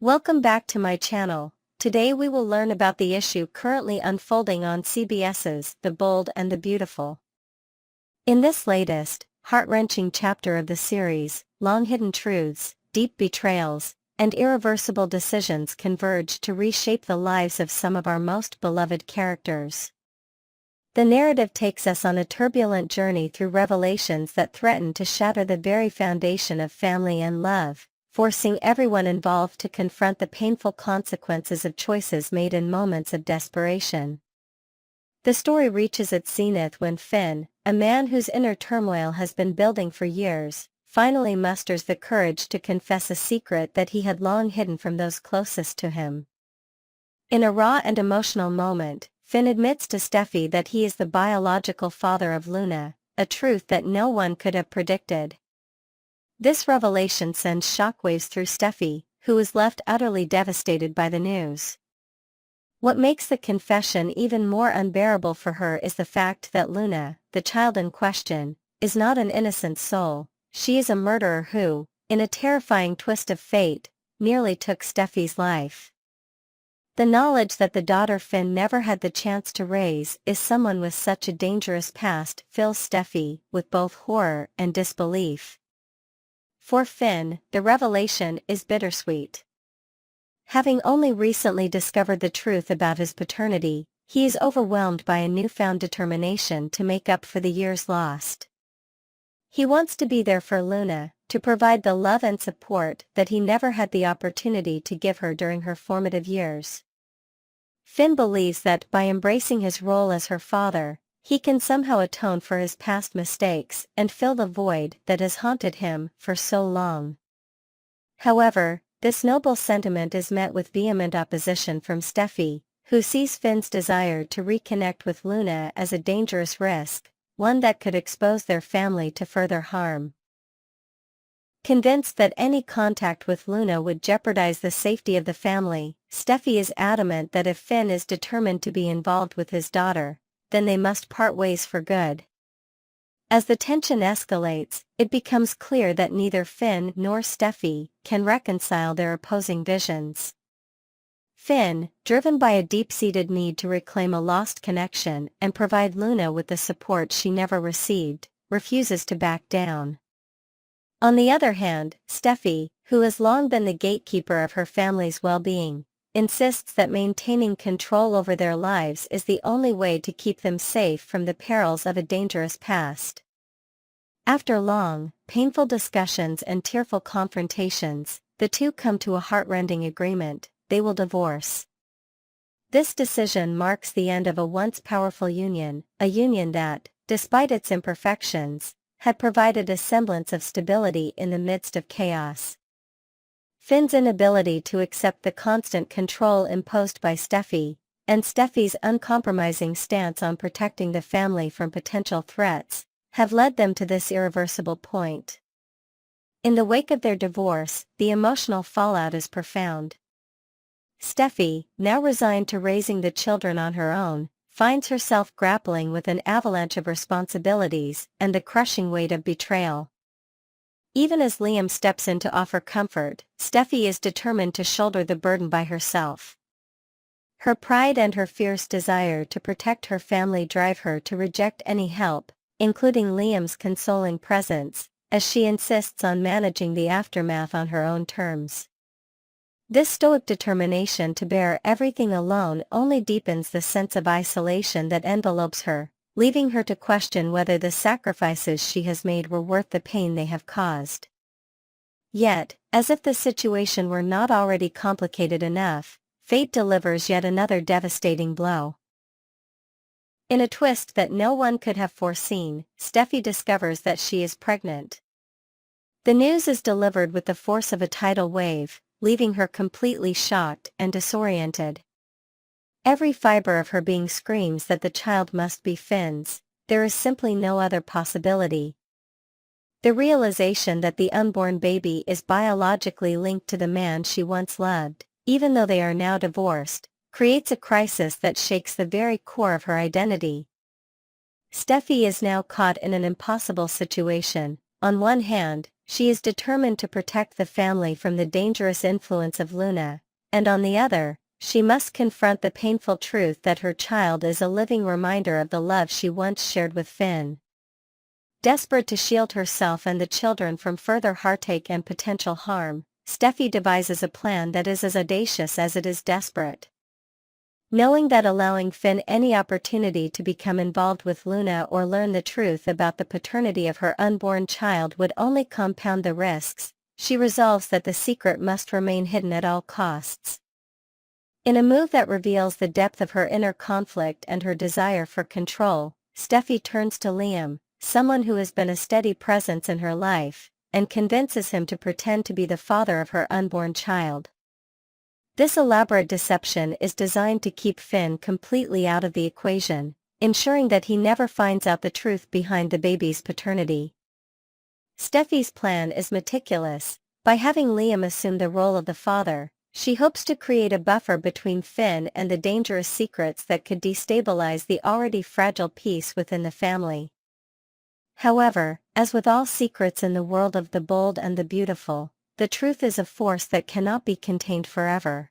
Welcome back to my channel. Today we will learn about the issue currently unfolding on CBS's The Bold and the Beautiful. In this latest, heart-wrenching chapter of the series, long-hidden truths, deep betrayals, and irreversible decisions converge to reshape the lives of some of our most beloved characters. The narrative takes us on a turbulent journey through revelations that threaten to shatter the very foundation of family and love, forcing everyone involved to confront the painful consequences of choices made in moments of desperation. The story reaches its zenith when Finn, a man whose inner turmoil has been building for years, finally musters the courage to confess a secret that he had long hidden from those closest to him. In a raw and emotional moment, Finn admits to Steffi that he is the biological father of Luna, a truth that no one could have predicted. This revelation sends shockwaves through Steffi, who is left utterly devastated by the news. What makes the confession even more unbearable for her is the fact that Luna, the child in question, is not an innocent soul. She is a murderer who, in a terrifying twist of fate, nearly took Steffi's life. The knowledge that the daughter Finn never had the chance to raise is someone with such a dangerous past fills Steffi with both horror and disbelief. For Finn, the revelation is bittersweet. Having only recently discovered the truth about his paternity, he is overwhelmed by a newfound determination to make up for the years lost. He wants to be there for Luna, to provide the love and support that he never had the opportunity to give her during her formative years. Finn believes that by embracing his role as her father, he can somehow atone for his past mistakes and fill the void that has haunted him for so long. However, this noble sentiment is met with vehement opposition from Steffi, who sees Finn's desire to reconnect with Luna as a dangerous risk, one that could expose their family to further harm. Convinced that any contact with Luna would jeopardize the safety of the family, Steffi is adamant that if Finn is determined to be involved with his daughter, then they must part ways for good. As the tension escalates, it becomes clear that neither Finn nor Steffi can reconcile their opposing visions. Finn, driven by a deep-seated need to reclaim a lost connection and provide Luna with the support she never received, refuses to back down. On the other hand, Steffi, who has long been the gatekeeper of her family's well-being, insists that maintaining control over their lives is the only way to keep them safe from the perils of a dangerous past. After long, painful discussions and tearful confrontations, the two come to a heartrending agreement: they will divorce. This decision marks the end of a once powerful union, a union that, despite its imperfections, had provided a semblance of stability in the midst of chaos. Finn's inability to accept the constant control imposed by Steffi, and Steffi's uncompromising stance on protecting the family from potential threats, have led them to this irreversible point. In the wake of their divorce, the emotional fallout is profound. Steffi, now resigned to raising the children on her own, finds herself grappling with an avalanche of responsibilities and the crushing weight of betrayal. Even as Liam steps in to offer comfort, Steffi is determined to shoulder the burden by herself. Her pride and her fierce desire to protect her family drive her to reject any help, including Liam's consoling presence, as she insists on managing the aftermath on her own terms. This stoic determination to bear everything alone only deepens the sense of isolation that envelopes her, leaving her to question whether the sacrifices she has made were worth the pain they have caused. Yet, as if the situation were not already complicated enough, fate delivers yet another devastating blow. In a twist that no one could have foreseen, Steffi discovers that she is pregnant. The news is delivered with the force of a tidal wave, leaving her completely shocked and disoriented. Every fiber of her being screams that the child must be Finn's. There is simply no other possibility. The realization that the unborn baby is biologically linked to the man she once loved, even though they are now divorced, creates a crisis that shakes the very core of her identity. Steffi is now caught in an impossible situation. On one hand, she is determined to protect the family from the dangerous influence of Luna, and on the other, she must confront the painful truth that her child is a living reminder of the love she once shared with Finn. Desperate to shield herself and the children from further heartache and potential harm, Steffi devises a plan that is as audacious as it is desperate. Knowing that allowing Finn any opportunity to become involved with Luna or learn the truth about the paternity of her unborn child would only compound the risks, she resolves that the secret must remain hidden at all costs. In a move that reveals the depth of her inner conflict and her desire for control, Steffi turns to Liam, someone who has been a steady presence in her life, and convinces him to pretend to be the father of her unborn child. This elaborate deception is designed to keep Finn completely out of the equation, ensuring that he never finds out the truth behind the baby's paternity. Steffi's plan is meticulous. By having Liam assume the role of the father, she hopes to create a buffer between Finn and the dangerous secrets that could destabilize the already fragile peace within the family. However, as with all secrets in the world of the bold and the beautiful, the truth is a force that cannot be contained forever.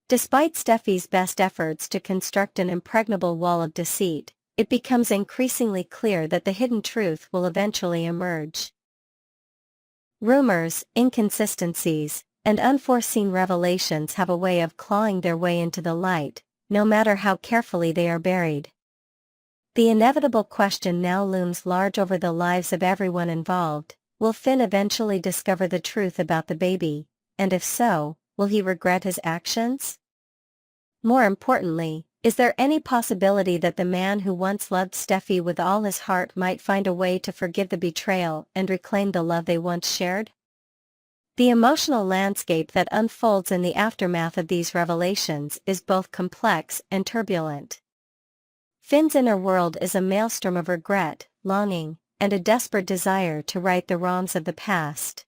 Despite Steffi's best efforts to construct an impregnable wall of deceit, it becomes increasingly clear that the hidden truth will eventually emerge. Rumors, inconsistencies, and unforeseen revelations have a way of clawing their way into the light, no matter how carefully they are buried. The inevitable question now looms large over the lives of everyone involved: will Finn eventually discover the truth about the baby, and if so, will he regret his actions? More importantly, is there any possibility that the man who once loved Steffi with all his heart might find a way to forgive the betrayal and reclaim the love they once shared? The emotional landscape that unfolds in the aftermath of these revelations is both complex and turbulent. Finn's inner world is a maelstrom of regret, longing, and a desperate desire to right the wrongs of the past.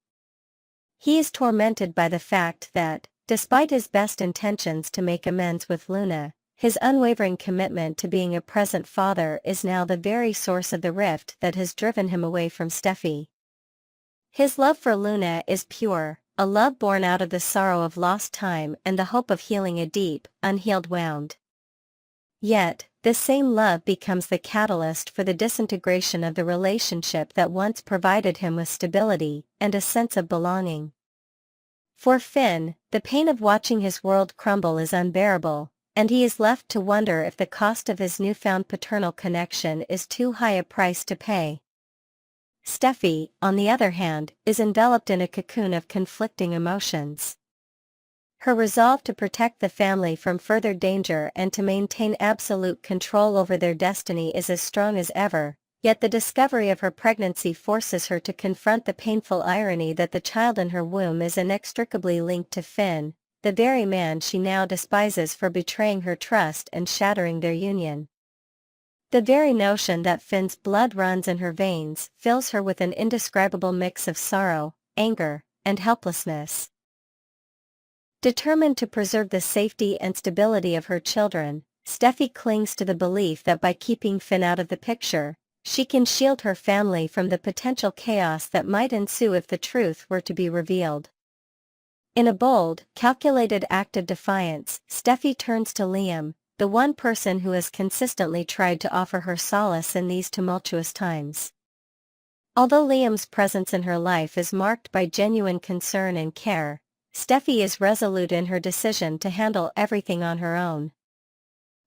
He is tormented by the fact that, despite his best intentions to make amends with Luna, his unwavering commitment to being a present father is now the very source of the rift that has driven him away from Steffi. His love for Luna is pure, a love born out of the sorrow of lost time and the hope of healing a deep, unhealed wound. Yet, this same love becomes the catalyst for the disintegration of the relationship that once provided him with stability and a sense of belonging. For Finn, the pain of watching his world crumble is unbearable, and he is left to wonder if the cost of his newfound paternal connection is too high a price to pay. Steffi, on the other hand, is enveloped in a cocoon of conflicting emotions. Her resolve to protect the family from further danger and to maintain absolute control over their destiny is as strong as ever, yet the discovery of her pregnancy forces her to confront the painful irony that the child in her womb is inextricably linked to Finn, the very man she now despises for betraying her trust and shattering their union. The very notion that Finn's blood runs in her veins fills her with an indescribable mix of sorrow, anger, and helplessness. Determined to preserve the safety and stability of her children, Steffi clings to the belief that by keeping Finn out of the picture, she can shield her family from the potential chaos that might ensue if the truth were to be revealed. In a bold, calculated act of defiance, Steffi turns to Liam, the one person who has consistently tried to offer her solace in these tumultuous times. Although Liam's presence in her life is marked by genuine concern and care, Steffi is resolute in her decision to handle everything on her own.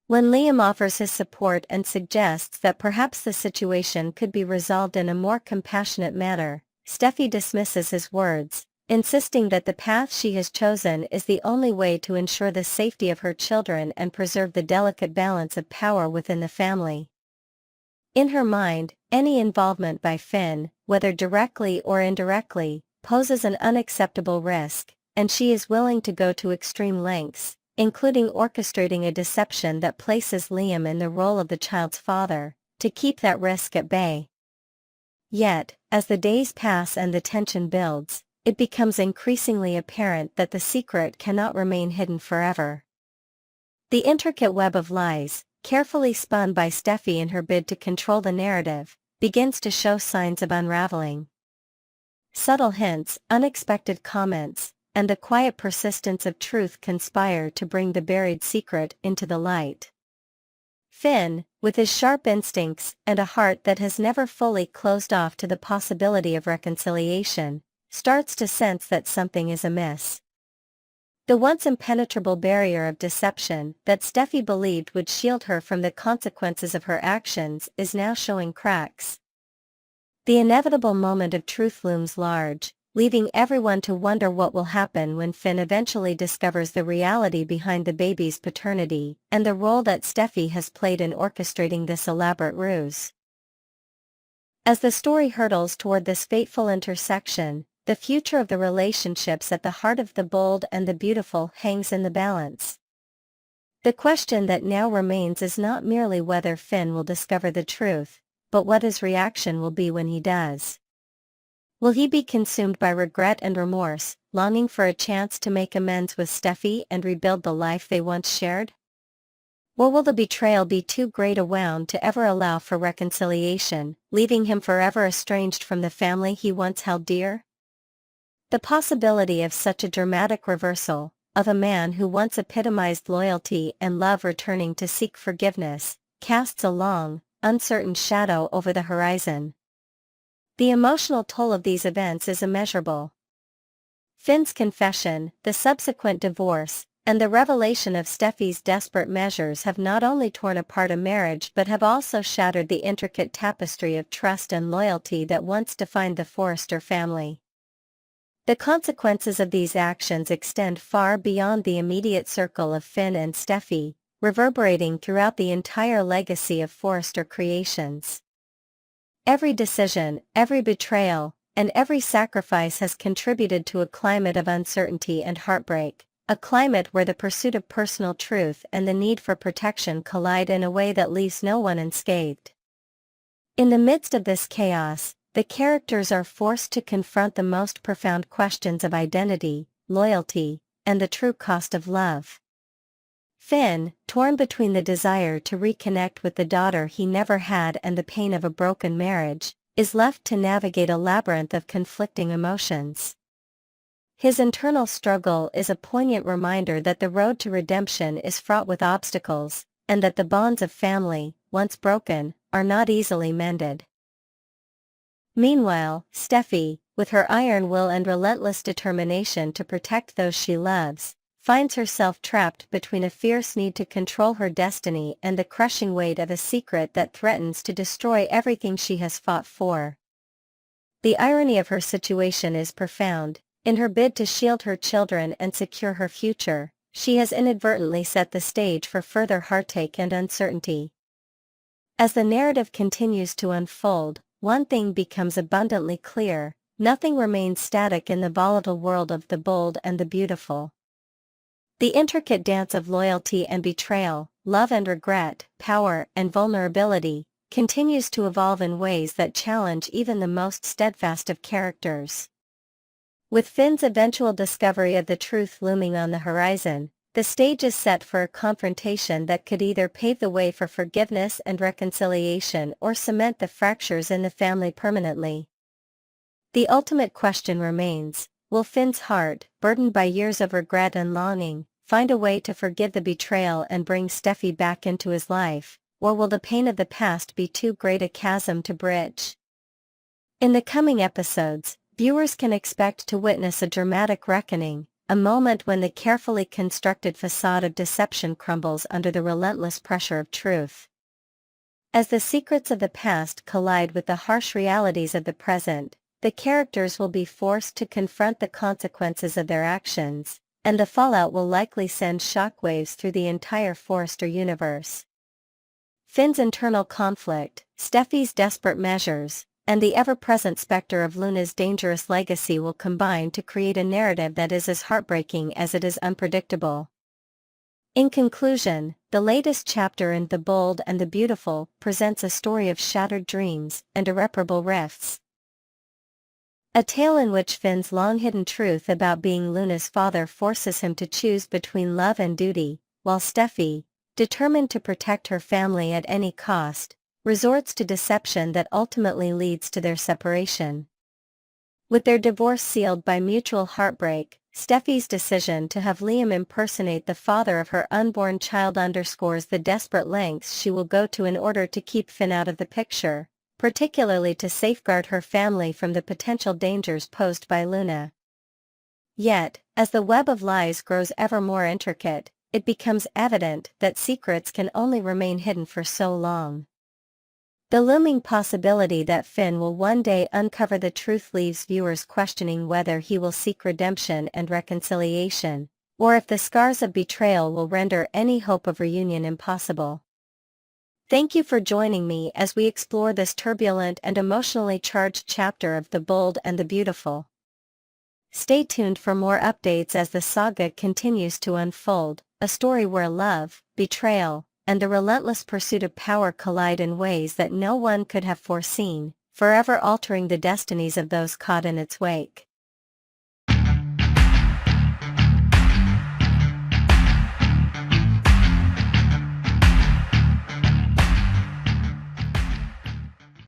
When Liam offers his support and suggests that perhaps the situation could be resolved in a more compassionate manner, Steffi dismisses his words, insisting that the path she has chosen is the only way to ensure the safety of her children and preserve the delicate balance of power within the family. In her mind, any involvement by Finn, whether directly or indirectly, poses an unacceptable risk, and she is willing to go to extreme lengths, including orchestrating a deception that places Liam in the role of the child's father, to keep that risk at bay. Yet, as the days pass and the tension builds, it becomes increasingly apparent that the secret cannot remain hidden forever. The intricate web of lies, carefully spun by Steffi in her bid to control the narrative, begins to show signs of unraveling. Subtle hints, unexpected comments, and the quiet persistence of truth conspire to bring the buried secret into the light. Finn, with his sharp instincts and a heart that has never fully closed off to the possibility of reconciliation, starts to sense that something is amiss. The once impenetrable barrier of deception that Steffi believed would shield her from the consequences of her actions is now showing cracks. The inevitable moment of truth looms large, leaving everyone to wonder what will happen when Finn eventually discovers the reality behind the baby's paternity and the role that Steffi has played in orchestrating this elaborate ruse. As the story hurtles toward this fateful intersection, the future of the relationships at the heart of the bold and the beautiful hangs in the balance. The question that now remains is not merely whether Finn will discover the truth, but what his reaction will be when he does. Will he be consumed by regret and remorse, longing for a chance to make amends with Steffi and rebuild the life they once shared? Or will the betrayal be too great a wound to ever allow for reconciliation, leaving him forever estranged from the family he once held dear? The possibility of such a dramatic reversal, of a man who once epitomized loyalty and love returning to seek forgiveness, casts a long, uncertain shadow over the horizon. The emotional toll of these events is immeasurable. Finn's confession, the subsequent divorce, and the revelation of Steffi's desperate measures have not only torn apart a marriage but have also shattered the intricate tapestry of trust and loyalty that once defined the Forrester family. The consequences of these actions extend far beyond the immediate circle of Finn and Steffi, reverberating throughout the entire legacy of Forrester Creations. Every decision, every betrayal, and every sacrifice has contributed to a climate of uncertainty and heartbreak, a climate where the pursuit of personal truth and the need for protection collide in a way that leaves no one unscathed. In the midst of this chaos, the characters are forced to confront the most profound questions of identity, loyalty, and the true cost of love. Finn, torn between the desire to reconnect with the daughter he never had and the pain of a broken marriage, is left to navigate a labyrinth of conflicting emotions. His internal struggle is a poignant reminder that the road to redemption is fraught with obstacles, and that the bonds of family, once broken, are not easily mended. Meanwhile, Steffi, with her iron will and relentless determination to protect those she loves, finds herself trapped between a fierce need to control her destiny and the crushing weight of a secret that threatens to destroy everything she has fought for. The irony of her situation is profound. In her bid to shield her children and secure her future, she has inadvertently set the stage for further heartache and uncertainty. As the narrative continues to unfold, one thing becomes abundantly clear: nothing remains static in the volatile world of the bold and the beautiful. The intricate dance of loyalty and betrayal, love and regret, power and vulnerability, continues to evolve in ways that challenge even the most steadfast of characters. With Finn's eventual discovery of the truth looming on the horizon, the stage is set for a confrontation that could either pave the way for forgiveness and reconciliation or cement the fractures in the family permanently. The ultimate question remains: will Finn's heart, burdened by years of regret and longing, find a way to forgive the betrayal and bring Steffi back into his life, or will the pain of the past be too great a chasm to bridge? In the coming episodes, viewers can expect to witness a dramatic reckoning, a moment when the carefully constructed facade of deception crumbles under the relentless pressure of truth. As the secrets of the past collide with the harsh realities of the present, the characters will be forced to confront the consequences of their actions, and the fallout will likely send shockwaves through the entire Forrester universe. Finn's internal conflict, Steffi's desperate measures, and the ever-present specter of Luna's dangerous legacy will combine to create a narrative that is as heartbreaking as it is unpredictable. In conclusion, the latest chapter in The Bold and the Beautiful presents a story of shattered dreams and irreparable rifts. A tale in which Finn's long-hidden truth about being Luna's father forces him to choose between love and duty, while Steffi, determined to protect her family at any cost, resorts to deception that ultimately leads to their separation. With their divorce sealed by mutual heartbreak, Steffi's decision to have Liam impersonate the father of her unborn child underscores the desperate lengths she will go to in order to keep Finn out of the picture, particularly to safeguard her family from the potential dangers posed by Luna. Yet, as the web of lies grows ever more intricate, it becomes evident that secrets can only remain hidden for so long. The looming possibility that Finn will one day uncover the truth leaves viewers questioning whether he will seek redemption and reconciliation, or if the scars of betrayal will render any hope of reunion impossible. Thank you for joining me as we explore this turbulent and emotionally charged chapter of The Bold and the Beautiful. Stay tuned for more updates as the saga continues to unfold, a story where love, betrayal, and the relentless pursuit of power collide in ways that no one could have foreseen, forever altering the destinies of those caught in its wake.